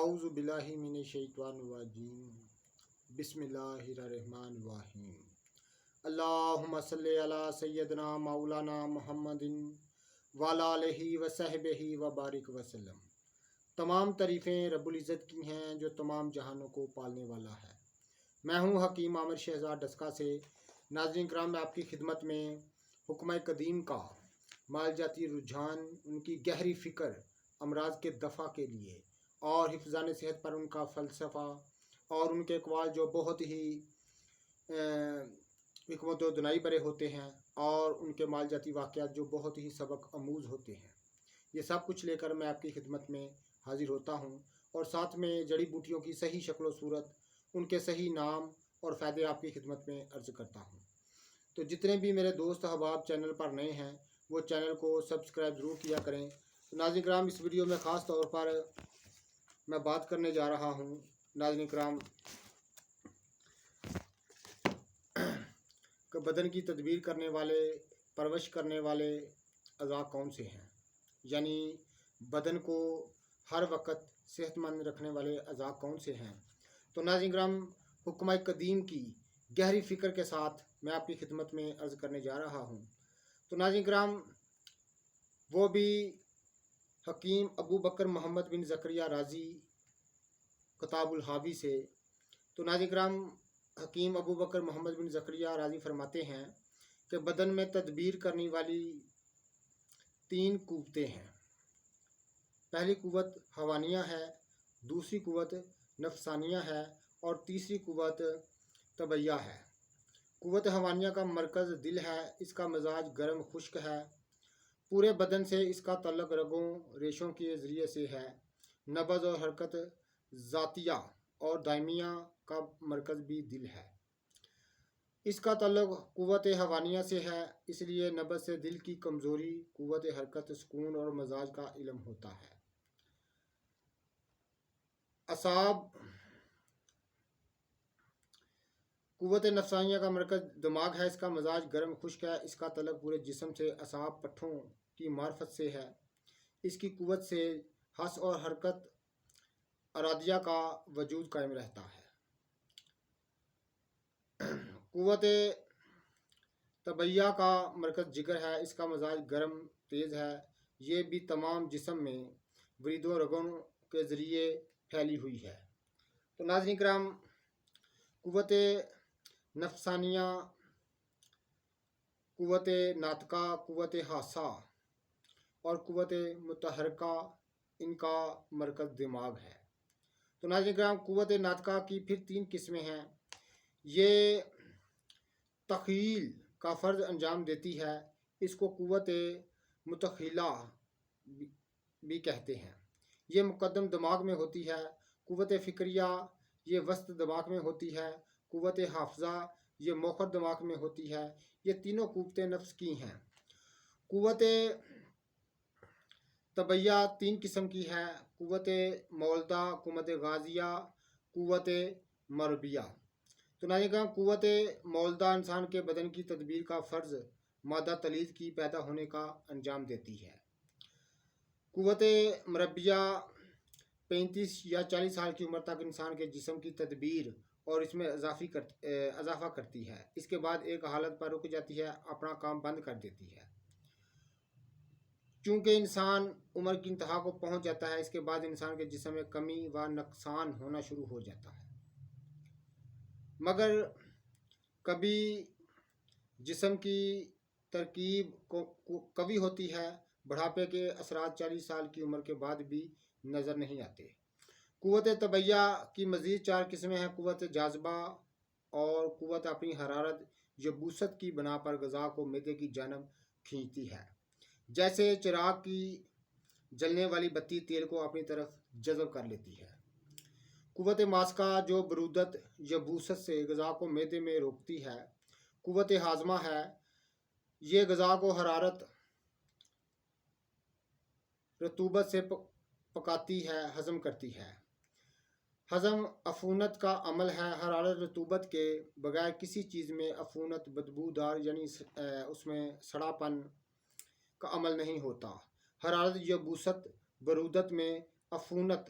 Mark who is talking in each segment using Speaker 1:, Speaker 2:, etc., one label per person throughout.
Speaker 1: اعوذ باللہ من الشیطان الرجیم بسم اللہ الرحمن الرحیم اللہم صلی علی سیدنا مولانا محمد وعلی آلہ وصحبہ وبارک وسلم۔ تمام تعریفیں رب العزت کی ہیں جو تمام جہانوں کو پالنے والا ہے۔ میں ہوں حکیم عامر شہزاد ڈسکا سے۔ ناظرین کرام، میں آپ کی خدمت میں حکمہ قدیم کا مالجاتی رجحان، ان کی گہری فکر امراض کے دفع کے لیے اور حفظان صحت پر ان کا فلسفہ اور ان کے اقوال جو بہت ہی حکمت و دانائی بھرے ہوتے ہیں اور ان کے مالجاتی واقعات جو بہت ہی سبق آموز ہوتے ہیں، یہ سب کچھ لے کر میں آپ کی خدمت میں حاضر ہوتا ہوں، اور ساتھ میں جڑی بوٹیوں کی صحیح شکل و صورت، ان کے صحیح نام اور فائدے آپ کی خدمت میں عرض کرتا ہوں۔ تو جتنے بھی میرے دوست احباب چینل پر نئے ہیں وہ چینل کو سبسکرائب ضرور کیا کریں۔ ناظرین کرام، اس ویڈیو میں خاص طور پر میں بات کرنے جا رہا ہوں ناظرین کرام کہ بدن کی تدبیر کرنے والے، پرورش کرنے والے اعضاء کون سے ہیں، یعنی بدن کو ہر وقت صحت مند رکھنے والے اعضاء کون سے ہیں۔ تو ناظرین کرام، حکمہ قدیم کی گہری فکر کے ساتھ میں آپ کی خدمت میں عرض کرنے جا رہا ہوں۔ تو ناظرین کرام، وہ بھی حکیم ابو بکر محمد بن زکریہ رازی کتاب الحاوی سے۔ تو ناظرین کرام، حکیم ابو بکر محمد بن زکریہ رازی فرماتے ہیں کہ بدن میں تدبیر کرنے والی 3 قوتیں ہیں۔ پہلی قوت حوانیہ ہے، دوسری قوت نفسانیہ ہے اور تیسری قوت طبعیہ ہے۔ قوت حوانیہ کا مرکز دل ہے، اس کا مزاج گرم خشک ہے، پورے بدن سے اس کا تعلق رگوں ریشوں کے ذریعے سے ہے۔ نبض اور حرکت ذاتیہ اور دائمیہ کا مرکز بھی دل ہے۔ اس کا تعلق قوت حوانیہ سے ہے، اس لیے نبض سے دل کی کمزوری، قوت حرکت، سکون اور مزاج کا علم ہوتا ہے۔ اعصاب، قوت نفسانیہ کا مرکز دماغ ہے، اس کا مزاج گرم خشک ہے، اس کا تعلق پورے جسم سے اعصاب پٹھوں کی معرفت سے ہے۔ اس کی قوت سے حس اور حرکت ارادیہ کا وجود قائم رہتا ہے۔ قوت طبعیہ کا مرکز جگر ہے، اس کا مزاج گرم تیز ہے، یہ بھی تمام جسم میں ورید و رگوں کے ذریعے پھیلی ہوئی ہے۔ تو ناظرین کرام، قوت نفسانیہ، قوت ناطقہ، قوت حاسہ اور قوت متحرکہ، ان کا مرکز دماغ ہے۔ تو ناظرین کرام، قوت ناطقہ کی پھر 3 قسمیں ہیں۔ یہ تخیل کا فرض انجام دیتی ہے، اس کو قوت متخیلہ بھی کہتے ہیں۔ یہ مقدم دماغ میں ہوتی ہے۔ قوت فکریہ، یہ وسط دماغ میں ہوتی ہے۔ قوت حافظہ، یہ مؤخر دماغ میں ہوتی ہے۔ یہ تینوں قوتیں نفس کی ہیں۔ قوت طبعیہ 3 قسم کی ہے: قوت مولدہ، قوت غازیہ، قوت مربیہ۔ تو ناظرین کرام، قوت مولدہ انسان کے بدن کی تدبیر کا فرض مادہ تلیز کی پیدا ہونے کا انجام دیتی ہے۔ قوت مربیہ 35 یا 40 سال کی عمر تک انسان کے جسم کی تدبیر اور اس میں اضافہ کرتی ہے۔ اس کے بعد ایک حالت پر رک جاتی ہے، اپنا کام بند کر دیتی ہے۔ چونکہ انسان عمر کی انتہا کو پہنچ جاتا ہے، اس کے بعد انسان کے جسم میں کمی و نقصان ہونا شروع ہو جاتا ہے۔ مگر کبھی جسم کی ترکیب قوی ہوتی ہے، بڑھاپے کے اثرات 40 سال کی عمر کے بعد بھی نظر نہیں آتے۔ قوت طبعیہ کی مزید 4 قسمیں ہیں: قوت جاذبہ اور قوت اپنی حرارت یبوست کی بنا پر غذا کو معدے کی جانب کھینچتی ہے، جیسے چراغ کی جلنے والی بتی تیل کو اپنی طرف جذب کر لیتی ہے۔ قوت ماسکہ، جو برودت یبوست سے غذا کو معدے میں روکتی ہے۔ قوت ہاضمہ ہے، یہ غذا کو حرارت رطوبت سے پکاتی ہے، ہضم کرتی ہے۔ ہضم عفونت کا عمل ہے، حرارت رطوبت کے بغیر کسی چیز میں عفونت بدبودار یعنی اس میں سڑا پن کا عمل نہیں ہوتا۔ حرارت یبوست برودت میں عفونت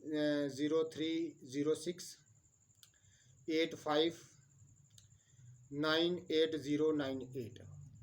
Speaker 1: 030685980998।